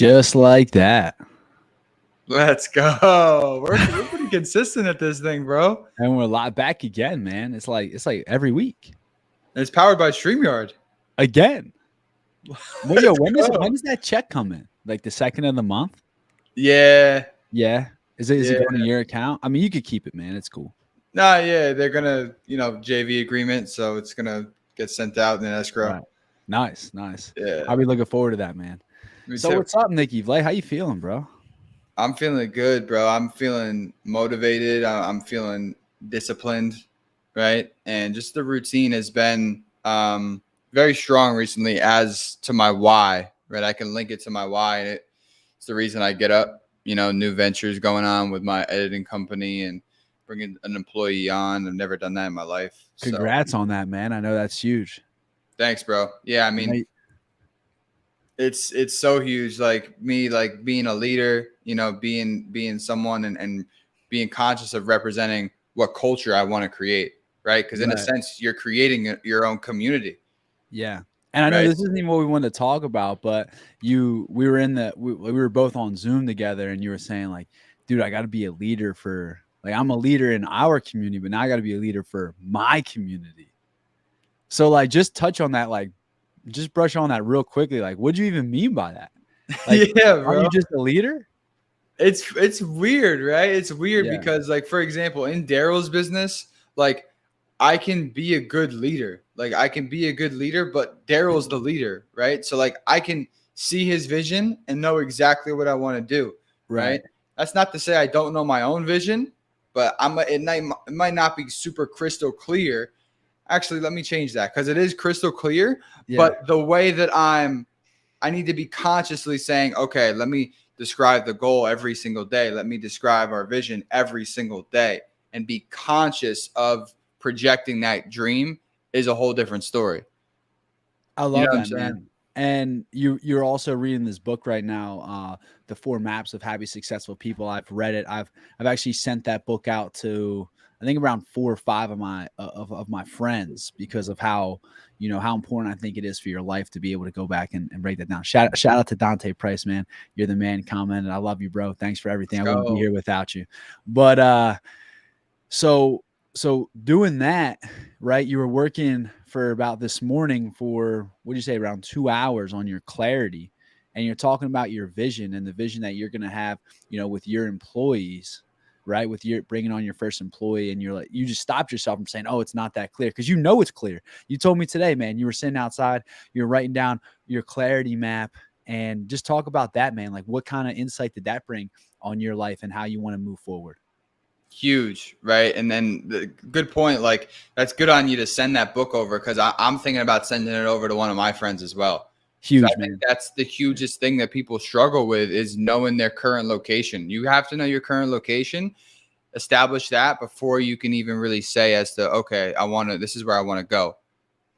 Just like that. Let's go. We're pretty consistent at this thing, bro. And we're a lot back again, man. It's like every week. And it's powered by StreamYard. Again. Well, yo, Let's go. when does that check come in? Like the second of the month? Yeah. Yeah. Is it Yeah. going to your account? I mean, you could keep it, man. It's cool. Nah, yeah. They're gonna, JV agreement, so it's gonna get sent out in escrow. Right. Nice. Yeah. I'll be looking forward to that, man. Me So too. what's up, Nikki Vlay? How you feeling, bro? I'm feeling good, bro. I'm feeling motivated. I'm feeling disciplined, right? And just the routine has been very strong recently as to my why, right? I can link it to my why, and it's the reason I get up. New ventures going on with my editing company and bringing an employee on. I've never done that in my life. Congrats on that, man. I know that's huge. Thanks, bro. Yeah, I mean, it's so huge. Like me, like being a leader, being someone and being conscious of representing what culture I want to create, right? Because in a sense, you're creating your own community. Yeah. And I know this isn't even what we wanted to talk about, but we were both on Zoom together, and you were saying like, dude, I got to be a leader I'm a leader in our community, but now I got to be a leader for my community. So like, just touch on that, like, just brush on that real quickly. Like, what do you even mean by that? Like, yeah, bro. Are you just a leader? It's weird, right? It's weird because, like, for example, in Daryl's business, like, I can be a good leader. Like, I can be a good leader, but Daryl's the leader, right? So, like, I can see his vision and know exactly what I want to do, right? That's not to say I don't know my own vision, but it might not be super crystal clear. Actually, let me change that because it is crystal clear. Yeah. But the way that I need to be consciously saying, okay, let me describe the goal every single day. Let me describe our vision every single day and be conscious of projecting that dream is a whole different story. I love that, man. And you're also reading this book right now, The 4 Maps of Happy, Successful People. I've read it. I've actually sent that book out to, I think, around 4 or 5 of my friends because of how important I think it is for your life to be able to go back and break that down. Shout out to Dante Price, man. You're the man. Commented, I love you, bro. Thanks for everything. I wouldn't be here without you. But so doing that, right? You were working for about this morning for, what do you say, around 2 hours on your clarity, and you're talking about your vision and the vision that you're going to have, with your employees, right? With your bringing on your first employee, and you're like, you just stopped yourself from saying, oh, it's not that clear, because it's clear. You told me today, man, you were sitting outside, you're writing down your clarity map, and just talk about that, man. Like, what kind of insight did that bring on your life and how you want to move forward? Huge, right? And then the good point, like, that's good on you to send that book over, because I'm thinking about sending it over to one of my friends as well. Huge, I think that's the hugest thing that people struggle with, is knowing their current location. You have to know your current location, establish that before you can even really say as to, okay, this is where I want to go,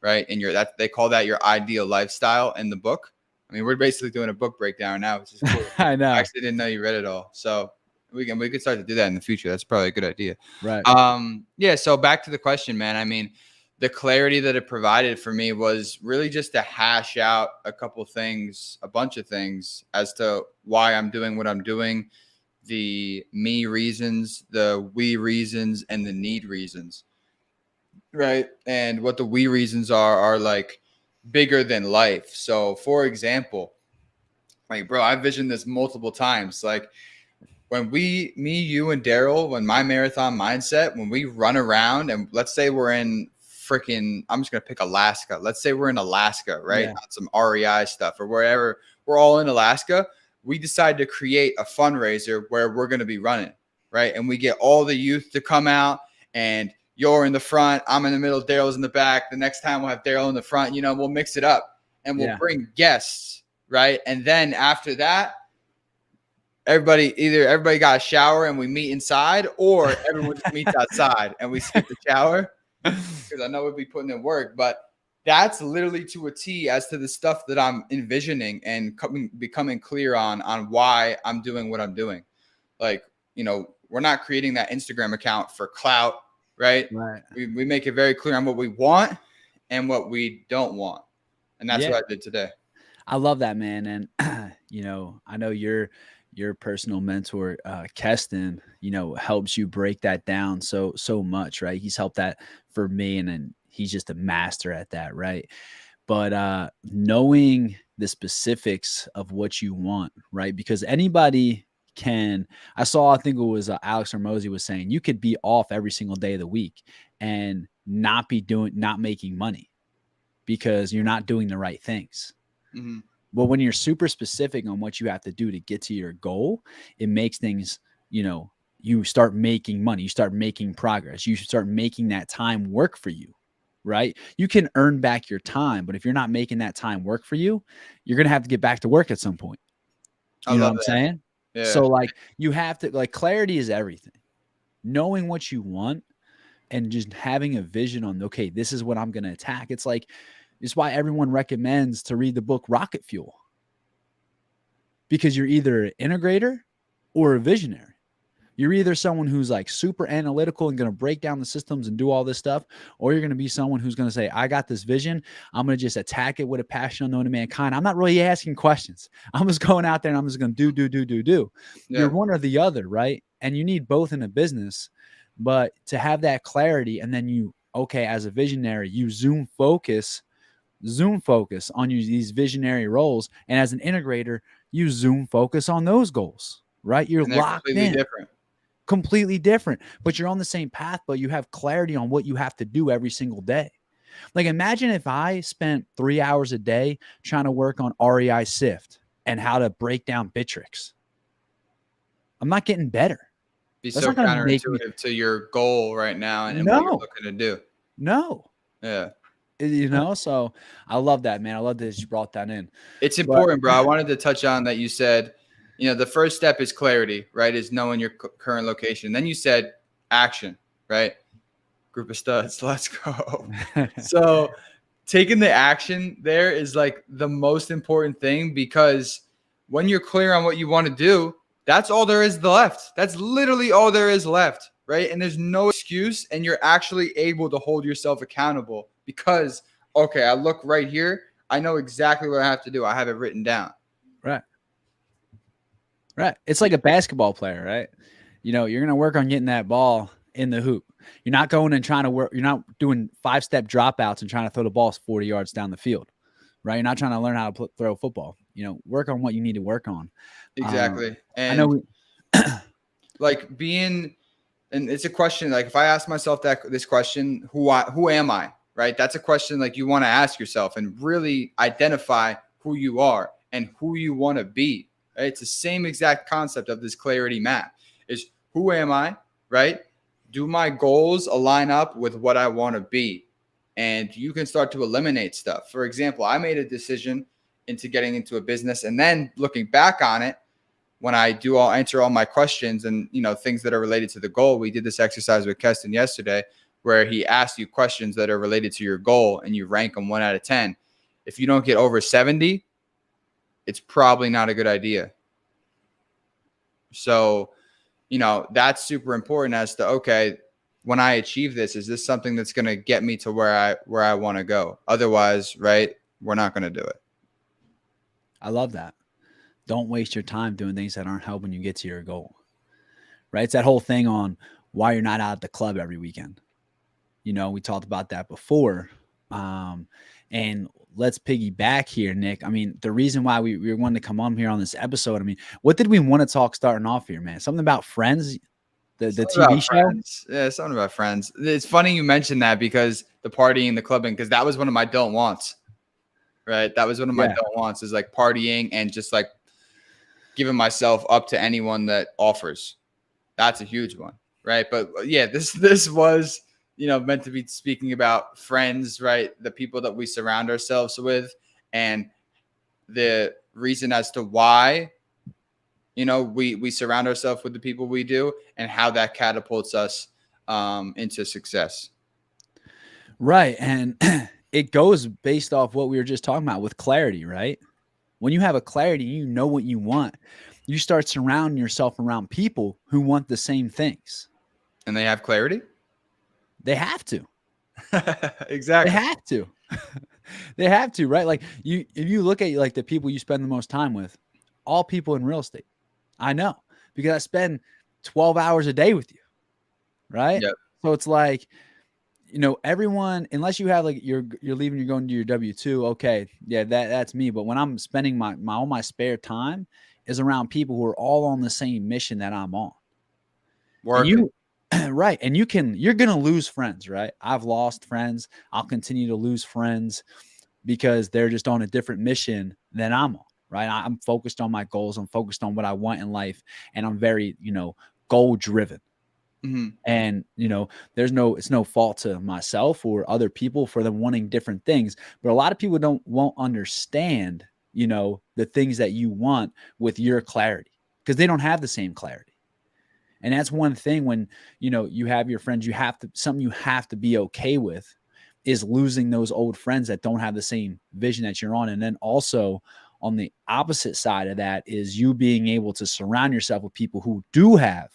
right? And they call that your ideal lifestyle in the book. I mean, we're basically doing a book breakdown now, which is cool. I know. I actually didn't know you read it all, so we could start to do that in the future. That's probably a good idea. Right. Yeah. So back to the question, man. I mean, the clarity that it provided for me was really just to hash out a bunch of things as to why I'm doing what I'm doing, the me reasons, the we reasons, and the need reasons. Right. And what the we reasons are like bigger than life. So, for example, like, bro, I've visioned this multiple times. Like, when you and Daryl, when my marathon mindset, when we run around, and let's say we're in I'm just going to pick Alaska. Let's say we're in Alaska, right? On some REI stuff or wherever. We're all in Alaska. We decide to create a fundraiser where we're going to be running, right? And we get all the youth to come out, and you're in the front, I'm in the middle, Daryl's in the back. The next time we'll have Daryl in the front, we'll mix it up, and we'll bring guests, right? And then after that, everybody got a shower and we meet inside, or everyone just meets outside and we skip the shower, because I know we'd be putting in work. But that's literally to a T as to the stuff that I'm envisioning and becoming clear on why I'm doing what I'm doing. Like, we're not creating that Instagram account for clout, right? We make it very clear on what we want and what we don't want. And that's what I did today. I love that, man. And I know your personal mentor, Keston, helps you break that down so much, right? He's helped that for me, and then he's just a master at that, right? But knowing the specifics of what you want, right? Because anybody can. I think it was Alex Hormozy was saying you could be off every single day of the week and not making money because you're not doing the right things. Mm-hmm. But when you're super specific on what you have to do to get to your goal, it makes things, you start making money, you start making progress, you start making that time work for you, right? You can earn back your time, but if you're not making that time work for you, you're going to have to get back to work at some point. You know what I'm saying? Yeah. So like you have to, like, clarity is everything. Knowing what you want and just having a vision on, okay, this is what I'm going to attack. It's why everyone recommends to read the book Rocket Fuel, because you're either an integrator or a visionary. You're either someone who's like super analytical and going to break down the systems and do all this stuff, or you're going to be someone who's going to say, I got this vision. I'm going to just attack it with a passion unknown to mankind. I'm not really asking questions. I'm just going out there and I'm just going to do. Yeah. You're one or the other, right? And you need both in a business, but to have that clarity, and then as a visionary, you zoom focus on these visionary roles. And as an integrator, you zoom focus on those goals, right? You're locked in. Completely different, but you're on the same path, but you have clarity on what you have to do every single day. Like, imagine if I spent 3 hours a day trying to work on REI Sift and how to break down Bittrex. I'm not getting better. That's so counterintuitive to your goal right now and what you're looking to do. No. Yeah. So I love that, man. I love that you brought that in. It's important, bro. I wanted to touch on that. You said, the first step is clarity, right? Is knowing your current location. Then you said action, right? Group of studs, let's go. So taking the action there is like the most important thing, because when you're clear on what you want to do, that's all there is left. That's literally all there is left, right? And there's no excuse, and you're actually able to hold yourself accountable because, okay, I look right here. I know exactly what I have to do. I have it written down. Right. It's like a basketball player, right? You're going to work on getting that ball in the hoop. You're not going and trying to work. You're not doing 5-step dropouts and trying to throw the ball 40 yards down the field, right? You're not trying to learn how to throw football. Work on what you need to work on. Exactly. And I know and it's a question, like if I ask myself this question, who am I, right? That's a question like you want to ask yourself and really identify who you are and who you want to be. Right? It's the same exact concept of this clarity map. Is who am I, right? Do my goals align up with what I want to be? And you can start to eliminate stuff. For example, I made a decision into getting into a business, and then looking back on it, when I answer all my questions and things that are related to the goal. We did this exercise with Keston yesterday, where he asked you questions that are related to your goal, and you rank them 1 out of 10. If you don't get over 70, it's probably not a good idea. So, that's super important as to, okay, when I achieve this, is this something that's going to get me to where I want to go? Otherwise, right, we're not going to do it. I love that. Don't waste your time doing things that aren't helping you get to your goal, right? It's that whole thing on why you're not out at the club every weekend. We talked about that before. And let's piggyback here, Nick. I mean, the reason why we wanted to come on here on this episode, I mean, what did we want to talk starting off here, man? Something about Friends, the TV show? Friends. Yeah, something about Friends. It's funny you mentioned that, because the partying, the clubbing, because that was one of my don't wants, right? That was one of my don't wants, is like partying and just like giving myself up to anyone that offers. That's a huge one, right? But yeah, this was meant to be speaking about friends, right? The people that we surround ourselves with, and the reason as to why, we surround ourselves with the people we do, and how that catapults us into success. Right. And it goes based off what we were just talking about with clarity, right? When you have a clarity, you know what you want. You start surrounding yourself around people who want the same things. And they have clarity? They have to. Exactly. They have to. They have to, right? Like if you look at like the people you spend the most time with, all people in real estate. I know, because I spend 12 hours a day with you, right? Yep. So it's like, everyone, unless you have like you're leaving, you're going to your W-2, okay, yeah, that's me. But when I'm spending my all my spare time is around people who are all on the same mission that I'm on. And Working. you right, and you're gonna lose friends, right? I've lost friends. I'll continue to lose friends because they're just on a different mission than I'm on, right? I'm focused on my goals. I'm focused on what I want in life, and I'm very, goal driven. Mm-hmm. And it's no fault to myself or other people for them wanting different things, but a lot of people won't understand the things that you want with your clarity, because they don't have the same clarity. And that's one thing when you have your friends, something you have to be okay with is losing those old friends that don't have the same vision that you're on. And then also on the opposite side of that is you being able to surround yourself with people who do have,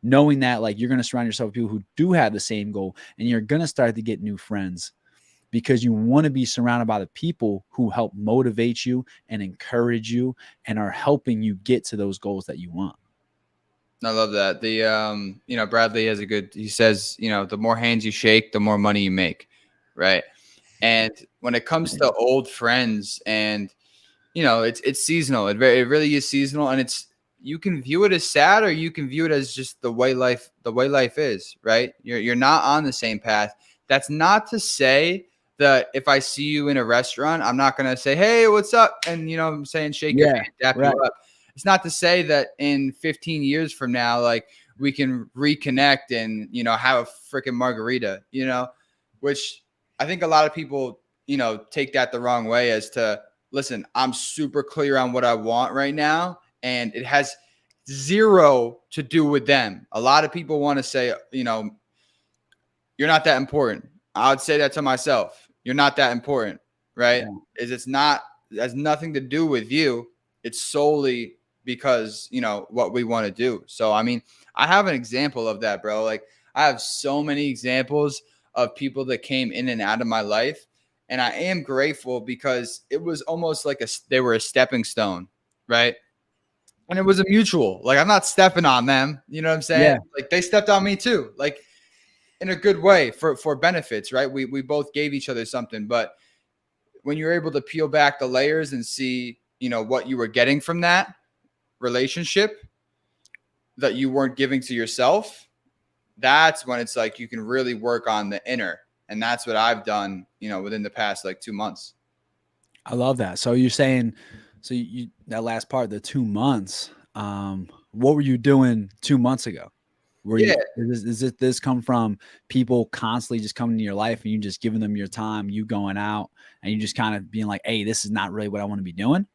knowing that like you're going to surround yourself with people who do have the same goal, and you're going to start to get new friends because you want to be surrounded by the people who help motivate you and encourage you and are helping you get to those goals that you want. I love that. Bradley has he says, the more hands you shake, the more money you make. Right. And when it comes to old friends, and, it's seasonal. It really is seasonal. And you can view it as sad, or you can view it as just the way life is, right? You're not on the same path. That's not to say that if I see you in a restaurant, I'm not going to say, hey, what's up? And, I'm saying, shake your hand, dap you up. It's not to say that in 15 years from now, like we can reconnect and, have a freaking margarita, which I think a lot of people, take that the wrong way as to, listen, I'm super clear on what I want right now, and it has zero to do with them. A lot of people want to say, you're not that important. I would say that to myself. You're not that important, right? Yeah. It has nothing to do with you. It's solely because, what we want to do. So, I mean, I have an example of that, bro. Like, I have so many examples of people that came in and out of my life. And I am grateful because it was almost like they were a stepping stone, right? And it was a mutual. Like, I'm not stepping on them. You know what I'm saying? Yeah. Like, they stepped on me too, like in a good way for benefits, right? We both gave each other something. But when you're able to peel back the layers and see, what you were getting from that relationship that you weren't giving to yourself, that's when it's like you can really work on the inner. And that's what I've done, within the past like 2 months. I love that. So you're saying, that last part, the 2 months, what were you doing 2 months ago? Does this come from people constantly just coming to your life and you just giving them your time, you going out and you just kind of being like, hey, this is not really what I want to be doing?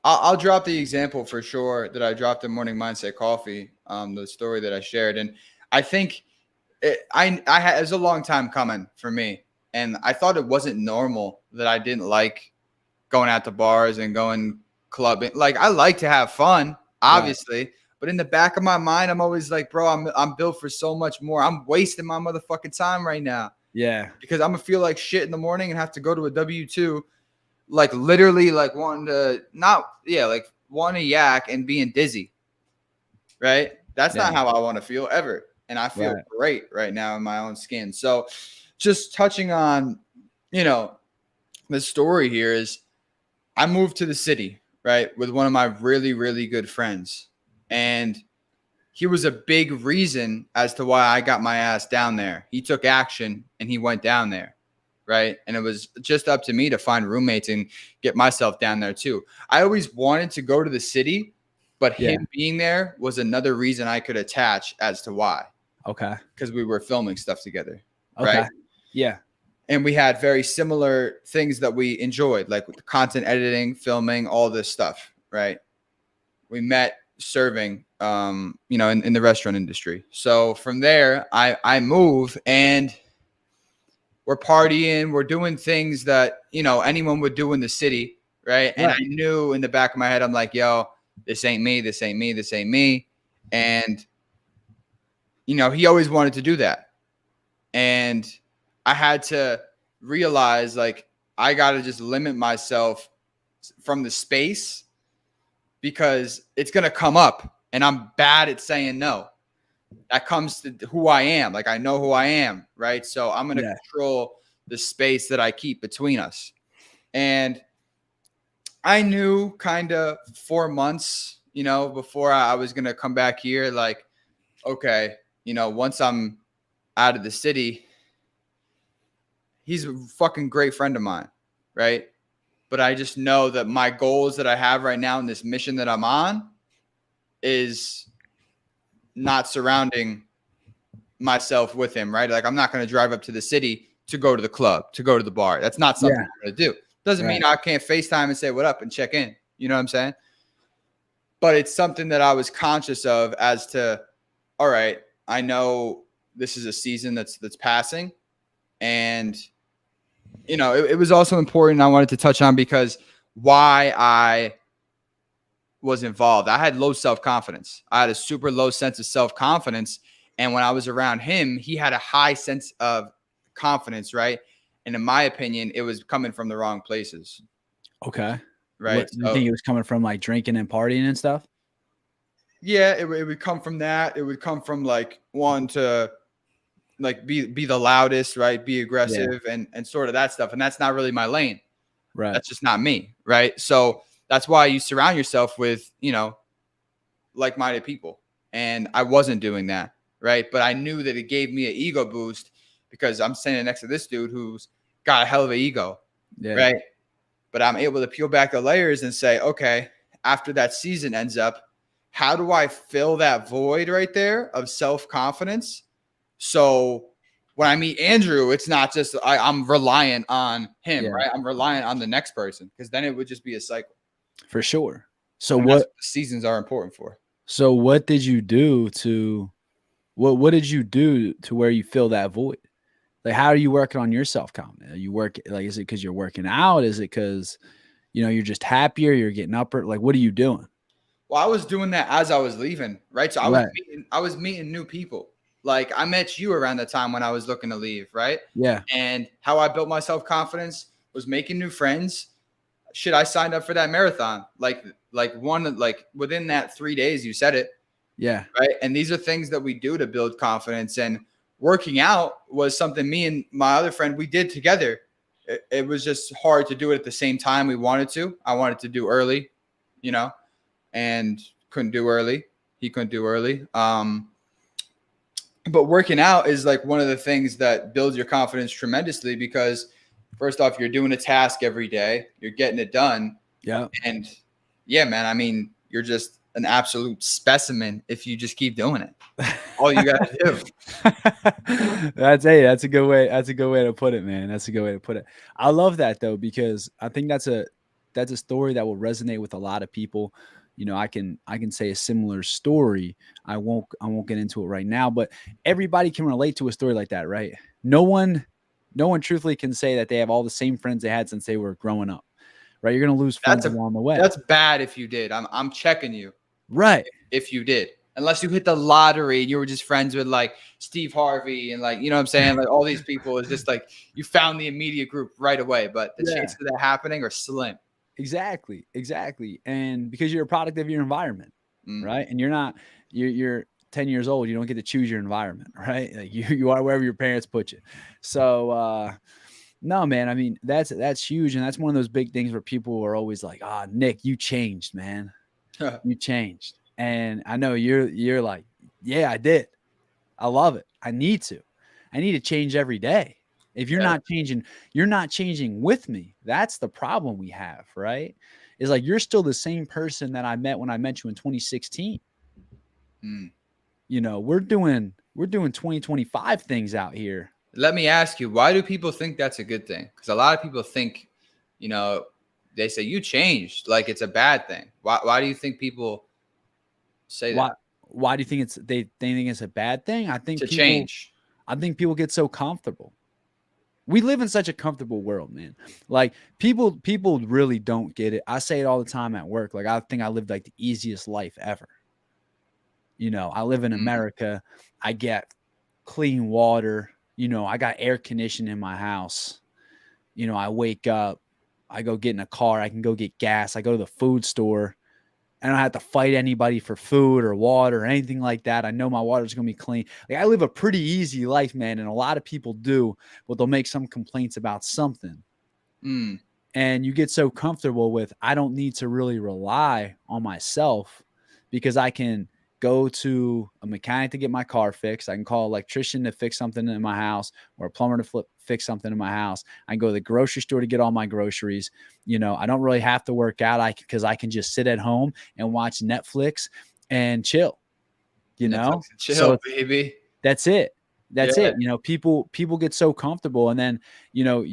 I'll drop the example for sure that I dropped in Morning Mindset Coffee, the story that I shared. And I think it was a long time coming for me. And I thought it wasn't normal that I didn't like going out to bars and going clubbing. Like, I like to have fun, obviously. Right. But in the back of my mind, I'm always like, bro, I'm built for so much more. I'm wasting my motherfucking time right now. Yeah. Because I'm going to feel like shit in the morning and have to go to a W-2, like literally like wanting to yak and being dizzy. Right? That's not how I want to feel ever. And I feel great right now in my own skin. So just touching on, the story here is I moved to the city, right, with one of my really, really good friends. And he was a big reason as to why I got my ass down there. He took action and he went down there, right? And it was just up to me to find roommates and get myself down there too. I always wanted to go to the city, but him being there was another reason I could attach as to why. Okay. Because we were filming stuff together, okay. Right? Yeah. And we had very similar things that we enjoyed, like with the content editing, filming, all this stuff, right? We met serving, in the restaurant industry. So from there, I move and we're partying, we're doing things that, anyone would do in the city, right? And I knew in the back of my head, I'm like, yo, this ain't me, this ain't me, this ain't me. And, he always wanted to do that. And I had to realize, like, I got to just limit myself from the space because it's going to come up, and I'm bad at saying no. That comes to who I am. Like, I know who I am, right? So I'm going to control the space that I keep between us. And I knew kind of 4 months, before I was going to come back here, like, okay, once I'm out of the city, he's a fucking great friend of mine, right? But I just know that my goals that I have right now in this mission that I'm on is not surrounding myself with him, right? Like, I'm not going to drive up to the city to go to the club, to go to the bar. That's not something I'm going to do. Doesn't mean I can't FaceTime and say what up and check in. You know what I'm saying? But it's something that I was conscious of as to, all right, I know this is a season that's passing. And, it was also important I wanted to touch on because why I was involved. I had low self-confidence. I had a super low sense of self-confidence. And when I was around him, he had a high sense of confidence, right? And in my opinion, it was coming from the wrong places. Okay. Right. You think it was coming from like drinking and partying and stuff? Yeah, it would come from that. It would come from like one to like be the loudest, right? Be aggressive and sort of that stuff. And that's not really my lane. Right. That's just not me. Right. So that's why you surround yourself with, like-minded people. And I wasn't doing that. Right. But I knew that it gave me an ego boost because I'm standing next to this dude who's got a hell of an ego. Yeah. Right. But I'm able to peel back the layers and say, okay, after that season ends up, how do I fill that void right there of self-confidence? So when I meet Andrew, it's not just I'm reliant on him, right? I'm reliant on the next person because then it would just be a cycle. For sure. So and what seasons are important for? So what did you do to what did you do to where you fill that void? Like, how are you working on your self-confidence? Are you working like, is it because you're working out? Is it because, you're just happier? You're getting up? Like, what are you doing? Well, I was doing that as I was leaving, right? So I was meeting new people. Like, I met you around the time when I was looking to leave, right? Yeah. And how I built my self-confidence was making new friends. Shit, I signed up for that marathon. Like within that 3 days, you said it. Yeah. Right. And these are things that we do to build confidence. And working out was something me and my other friend, we did together. It was just hard to do it at the same time we wanted to. I wanted to do early, and couldn't do early. He couldn't do early. But working out is like one of the things that builds your confidence tremendously because first off, you're doing a task every day. You're getting it done. Yeah. And yeah, man, I mean, you're just an absolute specimen if you just keep doing it. All you got to do. That's a good way. That's a good way to put it, man. That's a good way to put it. I love that though, because I think that's a story that will resonate with a lot of people. I can say a similar story. I won't get into it right now, but everybody can relate to a story like that, right? No one truthfully can say that they have all the same friends they had since they were growing up, right? You're going to lose friends along the way. That's bad if you did. I'm checking you. Right. If you did, unless you hit the lottery and you were just friends with like Steve Harvey and like, you know what I'm saying? Like all these people is just like you found the immediate group right away, but the chances of that happening are slim. Exactly. And because you're a product of your environment, right? And you're 10 years old. You don't get to choose your environment, right? Like you are wherever your parents put you. So, no, man, I mean, that's huge. And that's one of those big things where people are always like, Nick, you changed, man. You changed. And I know you're like, yeah, I did. I love it. I need to change every day. If you're not changing, you're not changing with me. That's the problem we have, right? Is like, you're still the same person that I met when I met you in 2016. We're doing 2025 things out here. Let me ask you, why do people think that's a good thing? Because a lot of people think, they say you changed, like it's a bad thing. Why do you think people say that? Why do you think they think it's a bad thing? I think change. I think people get so comfortable. We live in such a comfortable world, man. Like people really don't get it. I say it all the time at work. Like I think I lived like the easiest life ever. I live in America. I get clean water. I got air conditioning in my house. I wake up, I go get in a car, I can go get gas. I go to the food store. I don't have to fight anybody for food or water or anything like that. I know my water's going to be clean. Like, I live a pretty easy life, man. And a lot of people do, but they'll make some complaints about something. And you get so comfortable with, I don't need to really rely on myself because I can go to a mechanic to get my car fixed. I can call an electrician to fix something in my house, or a plumber to fix something in my house. I can go to the grocery store to get all my groceries. You know, I don't really have to work out because I can just sit at home and watch Netflix and chill, you know? Chill, so baby. That's it. That's it. You know, people get so comfortable, and then, you know,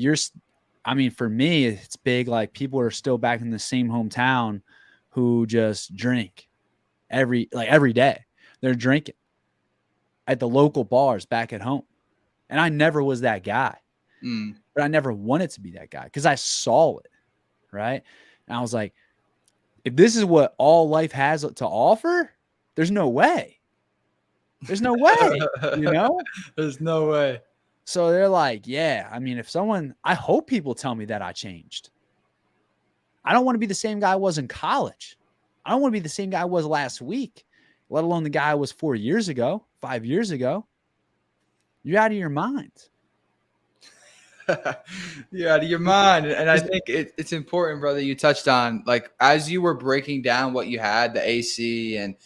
I mean, for me, it's big. Like, people are still back in the same hometown who just drink every day. They're drinking at the local bars back at home. And I never was that guy, but I never wanted to be that guy because I saw it. Right. And I was like, if this is what all life has to offer, there's no way. There's no way, you know? There's no way. So they're like, yeah, I mean, I hope people tell me that I changed. I don't want to be the same guy I was in college. I don't want to be the same guy I was last week, let alone the guy I was 4 years ago, 5 years ago. You're out of your mind. You're out of your mind. And I think it's important, brother, you touched on, like, as you were breaking down what you had, the AC and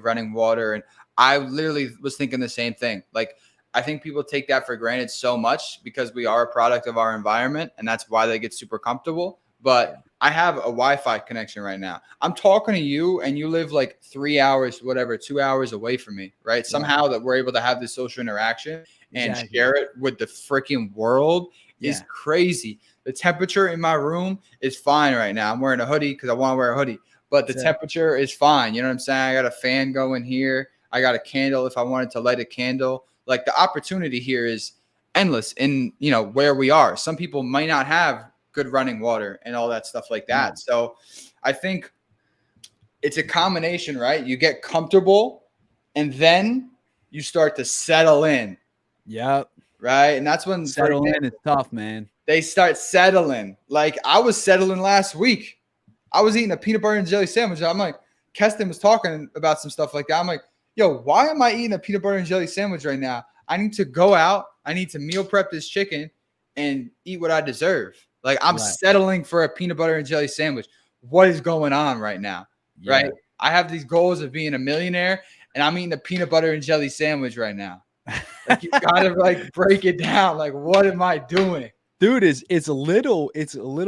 running water, and I literally was thinking the same thing. Like, I think people take that for granted so much because we are a product of our environment, and that's why they get super comfortable. But I have a Wi-Fi connection right now. I'm talking to you, and you live like 3 hours, whatever, 2 hours away from me, right? Somehow that we're able to have this social interaction and share it with the freaking world is crazy. The temperature in my room is fine right now. I'm wearing a hoodie because I want to wear a hoodie, but the temperature is fine. You know what I'm saying? I got a fan going here. I got a candle if I wanted to light a candle. Like, the opportunity here is endless in, where we are. Some people might not have good running water and all that stuff like that. So I think it's a combination, right? You get comfortable and then you start to settle in. Yep. Right. And that's when settling in is tough, man. They start settling. Like, I was settling last week. I was eating a peanut butter and jelly sandwich. I'm like, Keston was talking about some stuff like that. I'm like, yo, why am I eating a peanut butter and jelly sandwich right now? I need to go out. I need to meal prep this chicken and eat what I deserve. Like, I'm settling for a peanut butter and jelly sandwich. What is going on right now? Yeah. Right. I have these goals of being a millionaire, and I'm eating a peanut butter and jelly sandwich right now. Like, you gotta like break it down. Like, what am I doing? Dude, it's a little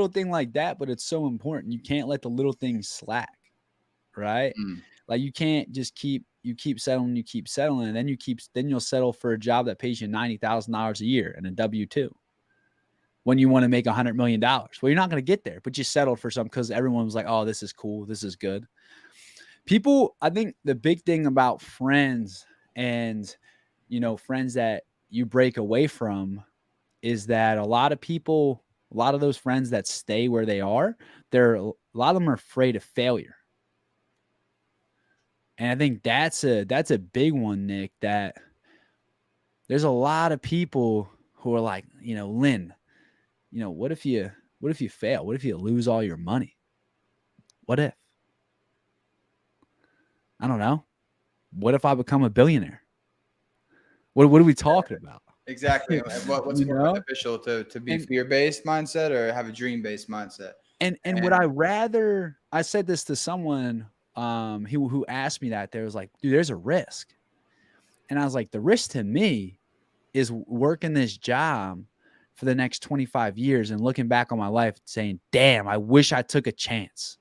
thing like that, but it's so important. You can't let the little things slack. Right. Like, you can't just keep settling, and then you'll settle for a job that pays you $90,000 a year and a W-2 when you want to make $100 million. Well, you're not going to get there, but you settled for something because everyone was like, oh, this is cool, this is good. People, I think the big thing about friends and, friends that you break away from is that a lot of those friends that stay where they are, a lot of them are afraid of failure. And I think that's a big one, Nick, that there's a lot of people who are like, Lynn, what if you fail? What if you lose all your money? What if? I don't know. What if I become a billionaire? What are we talking about? Exactly. What's more beneficial to be fear-based mindset or have a dream-based mindset? And would I said this to someone who asked me that. There was like, dude, there's a risk. And I was like, the risk to me is working this job for the next 25 years and looking back on my life saying, damn, I wish I took a chance.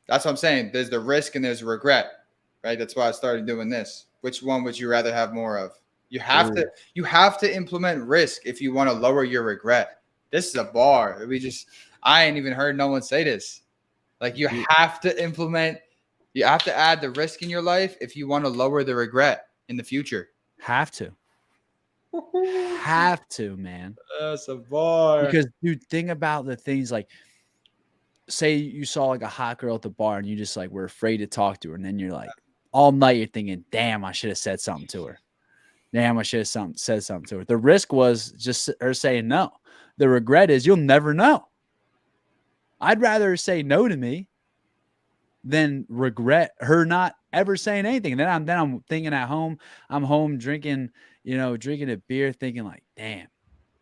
That's what I'm saying. There's the risk and there's regret, right? That's why I started doing this. Which one would you rather have more of? You have to implement risk if you want to lower your regret. This is a bar. I ain't even heard no one say this. Like, you have to add the risk in your life if you want to lower the regret in the future. Have to, man. That's a bar. Because, dude, think about the things like, say you saw like a hot girl at the bar and you just like were afraid to talk to her, and then you're like all night you're thinking, damn, I should have said something to her. Damn, I should have said something to her. The risk was just her saying no. The regret is you'll never know. I'd rather say no to me than regret her not ever saying anything. And then I'm thinking at home, I'm home drinking, drinking a beer, thinking like, damn.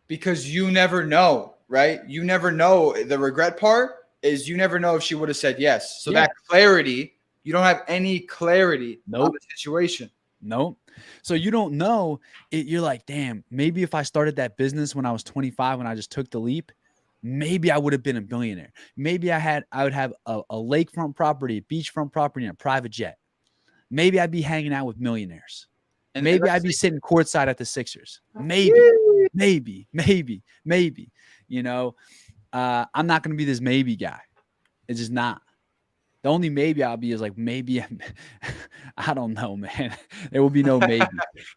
Because you never know, right? You never know. The regret part is you never know if she would have said yes. So that clarity, you don't have any clarity on the situation. Nope. So you don't know it. You're like, damn, maybe if I started that business when I was 25, when I just took the leap, maybe I would have been a billionaire. Maybe I would have a lakefront property, a beachfront property, and a private jet. Maybe I'd be hanging out with millionaires. And maybe I'd be sitting courtside at the Sixers. Maybe. I'm not going to be this maybe guy. It's just not. The only maybe I'll be is like, maybe I don't know, man. There will be no maybe.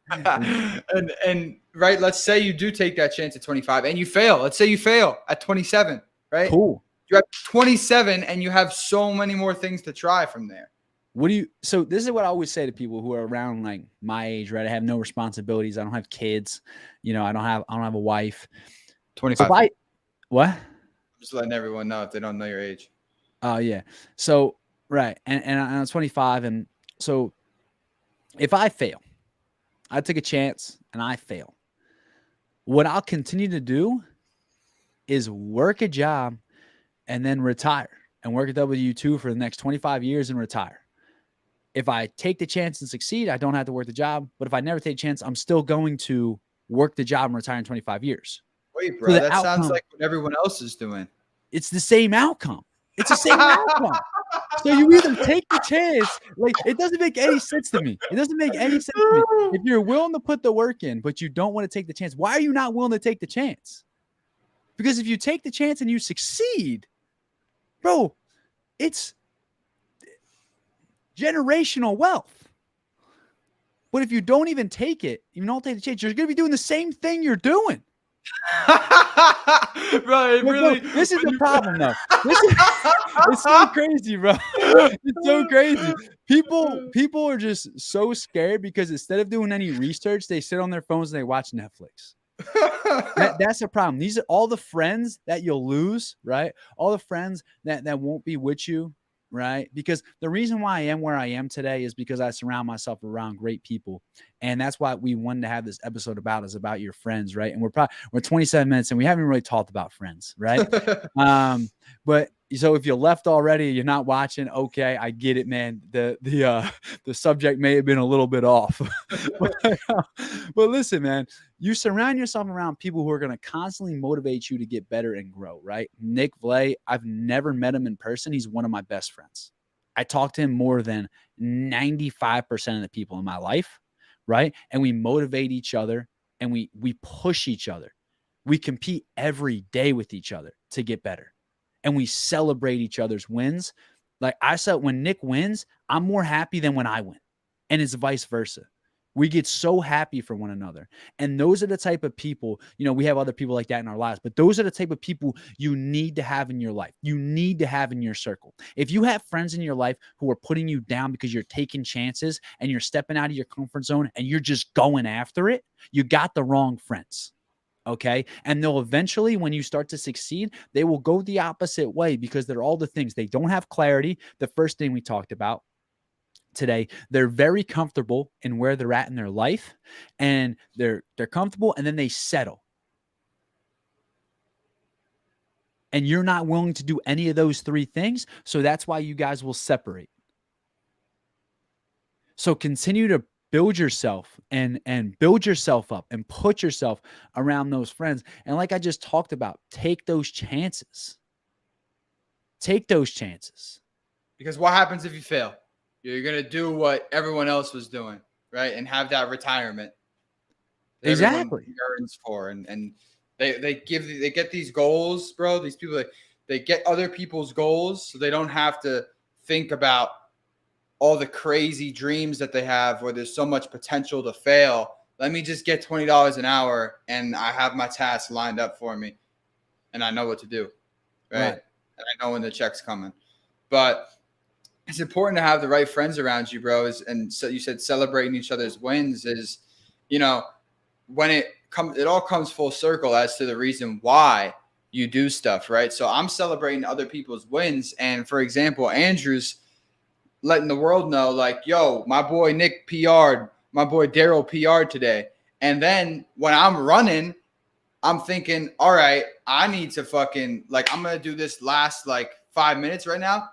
and right, let's say you do take that chance at 25 and you fail. Let's say you fail at 27, right? Cool. You're at 27 and you have so many more things to try from there. So this is what I always say to people who are around like my age, right? I have no responsibilities. I don't have kids. I don't have a wife. 25. So what? I'm just letting everyone know if they don't know your age. Oh yeah. So, right. And I'm 25. And so if I fail, I took a chance and I fail. What I'll continue to do is work a job and then retire and work at W2 for the next 25 years and retire. If I take the chance and succeed, I don't have to work the job. But if I never take a chance, I'm still going to work the job and retire in 25 years. Wait, bro, that sounds like what everyone else is doing. It's the same outcome. It's the same outcome. So you either take the chance, like it doesn't make any sense to me. It doesn't make any sense to me. If you're willing to put the work in, but you don't want to take the chance, why are you not willing to take the chance? Because if you take the chance and you succeed, bro, it's generational wealth. But if you don't even take it, you don't take the chance, you're going to be doing the same thing you're doing. Bro, really, this is the problem though. It's so crazy, bro. It's so crazy. People are just so scared because instead of doing any research, they sit on their phones and they watch Netflix. That's the problem. These are all the friends that you'll lose, right? All the friends that won't be with you, right? Because the reason why I am where I am today is because I surround myself around great people. And that's why we wanted to have this episode about your friends, right? And we're 27 minutes and we haven't really talked about friends, right? But so if you're left already, you're not watching, okay, I get it, man. The subject may have been a little bit off. But listen, man, you surround yourself around people who are going to constantly motivate you to get better and grow, right? Nick Vlay, I've never met him in person. He's one of my best friends. I talk to him more than 95% of the people in my life, right? And we motivate each other and we push each other. We compete every day with each other to get better. And we celebrate each other's wins. Like I said, when Nick wins, I'm more happy than when I win. And it's vice versa. We get so happy for one another. And those are the type of people, we have other people like that in our lives, but those are the type of people you need to have in your life. You need to have in your circle. If you have friends in your life who are putting you down because you're taking chances and you're stepping out of your comfort zone and you're just going after it, you got the wrong friends. Okay. And they'll eventually, when you start to succeed, they will go the opposite way because they're all the things. They don't have clarity. The first thing we talked about today, they're very comfortable in where they're at in their life and they're comfortable and then they settle. And you're not willing to do any of those three things. So that's why you guys will separate. So continue to build yourself and build yourself up and put yourself around those friends. And like I just talked about, take those chances. Take those chances. Because what happens if you fail? You're going to do what everyone else was doing, right? And have that retirement. That exactly. Yearns for. And they get these goals, bro. These people, they get other people's goals so they don't have to think about all the crazy dreams that they have where there's so much potential to fail. Let me just get $20 an hour and I have my tasks lined up for me and I know what to do, right? And I know when the check's coming. But it's important to have the right friends around you, bro. And so you said celebrating each other's wins is, when it all comes full circle as to the reason why you do stuff, right? So I'm celebrating other people's wins. And for example, Andrew's letting the world know, like, yo, my boy Nick PR'd, my boy Daryl PR'd today. And then when I'm running, I'm thinking, all right, I need to fucking, like, I'm going to do this last like 5 minutes right now,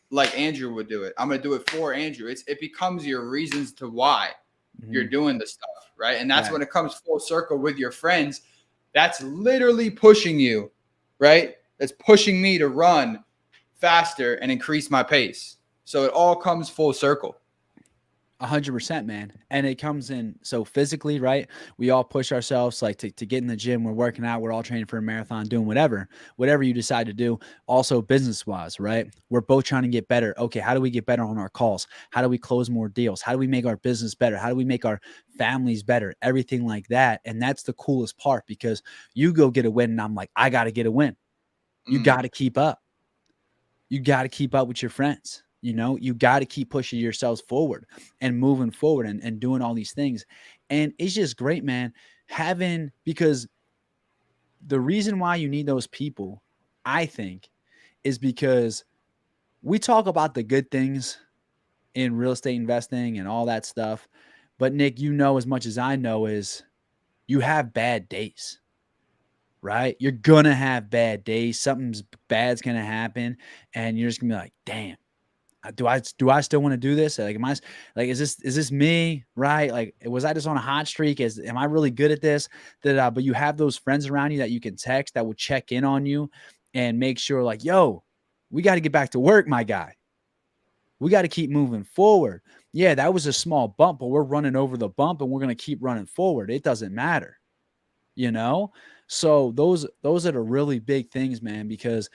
like Andrew would do it. I'm going to do it for Andrew. It becomes your reasons to why you're doing the stuff, right? And that's when it comes full circle with your friends. That's literally pushing you, right? That's pushing me to run faster and increase my pace. So it all comes full circle. 100%, man. And it comes in so physically, right? We all push ourselves like to get in the gym. We're working out. We're all training for a marathon, doing whatever you decide to do. Also business wise, right? We're both trying to get better. Okay. How do we get better on our calls? How do we close more deals? How do we make our business better? How do we make our families better? Everything like that. And that's the coolest part, because you go get a win and I'm like, I got to get a win. You got to keep up. You got to keep up with your friends. You know, you got to keep pushing yourselves forward and moving forward and doing all these things. And it's just great, man, because the reason why you need those people, I think, is because we talk about the good things in real estate investing and all that stuff. But Nick, you know, as much as I know, is you have bad days. Right? You're going to have bad days. Something's bad's going to happen. And you're just going to be like, damn, do I still want to do this? Like, is this me? Right? Like, was I just on a hot streak? Am I really good at this? But you have those friends around you that you can text that will check in on you and make sure, like, yo, we got to get back to work, my guy. We got to keep moving forward. Yeah, that was a small bump, but we're running over the bump and we're going to keep running forward. It doesn't matter, you know? So those are the really big things, man, because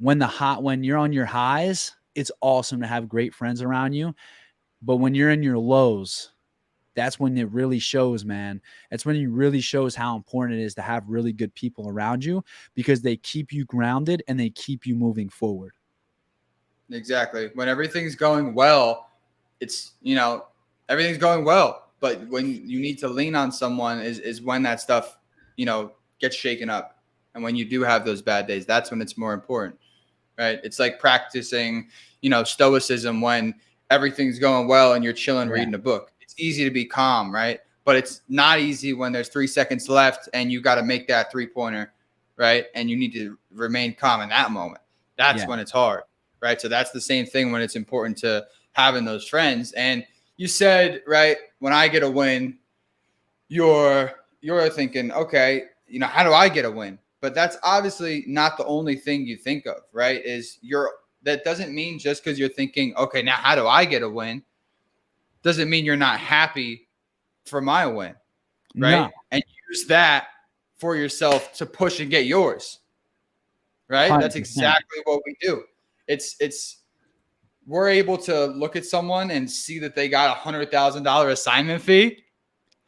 when you're on your highs, it's awesome to have great friends around you. But when you're in your lows, that's when it really shows, man. That's when it really shows how important it is to have really good people around you, because they keep you grounded and they keep you moving forward. Exactly. When everything's going well, it's, you know, everything's going well. But when you need to lean on someone is when that stuff, you know, gets shaken up. And when you do have those bad days, that's when it's more important, right? It's like practicing, you know, stoicism when everything's going well and you're chilling, reading a book. It's easy to be calm, right? But it's not easy when there's 3 seconds left and you got to make that 3-pointer, right? And you need to remain calm in that moment. That's when it's hard, right? So that's the same thing when it's important to having those friends. And you said, right, when I get a win, you're thinking, okay, you know, how do I get a win? But that's obviously not the only thing you think of, right? That doesn't mean just because you're thinking, okay, now how do I get a win? Doesn't mean you're not happy for my win, right? No. And use that for yourself to push and get yours, right? 100%. That's exactly what we do. We're able to look at someone and see that they got $100,000 assignment fee.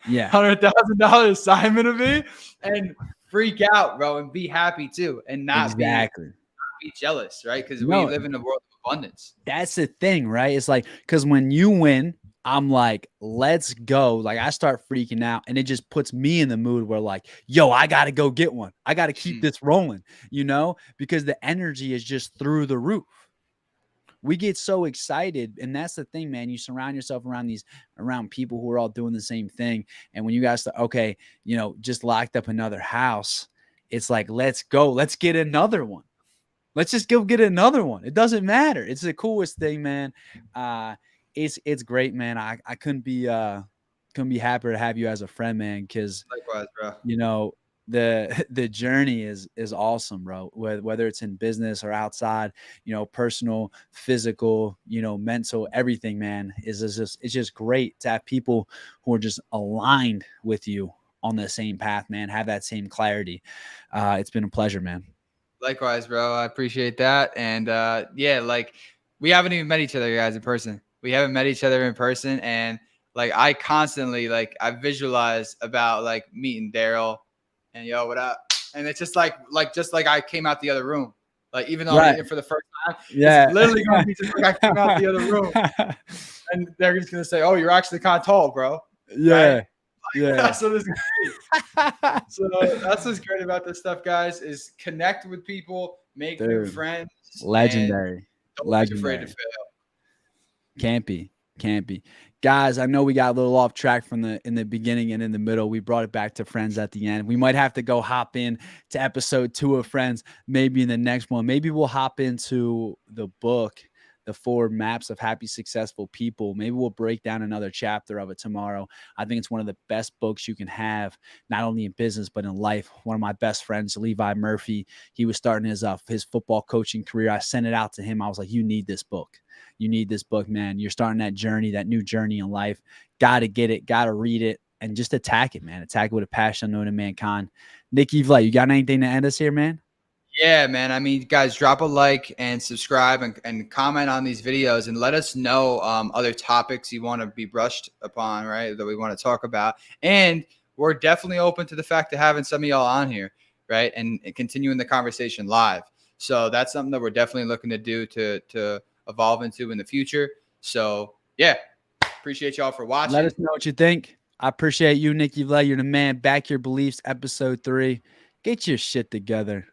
Yeah. $100,000 assignment fee, and freak out, bro, and be happy too, and not be jealous, right? Because we live in a world of abundance. That's the thing, right? It's like, because when you win, I'm like, let's go. Like, I start freaking out, and it just puts me in the mood where, like, yo, I got to go get one. I got to keep this rolling, you know, because the energy is just through the roof. We get so excited, and that's the thing, man. You surround yourself around people who are all doing the same thing. And when you guys, okay, you know, just locked up another house, it's like, let's go, let's get another one. Let's just go get another one. It doesn't matter. It's the coolest thing, man. It's great, man. I couldn't be happier to have you as a friend, man. Because likewise, bro. You know, the journey is awesome, bro. Whether it's in business or outside, you know, personal, physical, you know, mental, everything, man, it's just great to have people who are just aligned with you on the same path, man. Have that same clarity. It's been a pleasure, man. Likewise, bro. I appreciate that. And yeah, like, we haven't even met each other, guys, in person. We haven't met each other in person, and like, I constantly, like, I visualize about like meeting Daryl. And yo, what up? And it's just like I came out the other room. Like, even though I'm here for the first time, it's literally going to be just like I came out the other room. And they're just going to say, oh, you're actually kind of tall, bro. Yeah. Right? Yeah. So that's what's great about this stuff, guys, is connect with people, make new friends. Legendary. Don't be afraid to fail. Can't be. Can't be. Guys, I know we got a little off track from in the beginning and in the middle. We brought it back to Friends at the end. We might have to go hop in to episode 2 of Friends, maybe in the next one. Maybe we'll hop into the book, The 4 Maps of Happy, Successful People. Maybe we'll break down another chapter of it tomorrow. I think it's one of the best books you can have, not only in business, but in life. One of my best friends, Levi Murphy, he was starting his football coaching career. I sent it out to him. I was like, you need this book. You need this book, man. You're starting that journey, that new journey in life. Got to get it, got to read it, and just attack it, man. Attack it with a passion unknown to mankind. Nick Evlay, you got anything to end us here, man? Yeah, man. I mean, guys, drop a like and subscribe and comment on these videos and let us know other topics you want to be brushed upon, right, that we want to talk about. And we're definitely open to the fact of having some of y'all on here, right, and continuing the conversation live. So that's something that we're definitely looking to do to evolve into in the future. So, yeah, appreciate y'all for watching. Let us know what you think. I appreciate you, Nick Evlay. You're the man. Back Your Beliefs, episode 3. Get your shit together.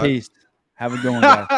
Peace. Have a good one, guys.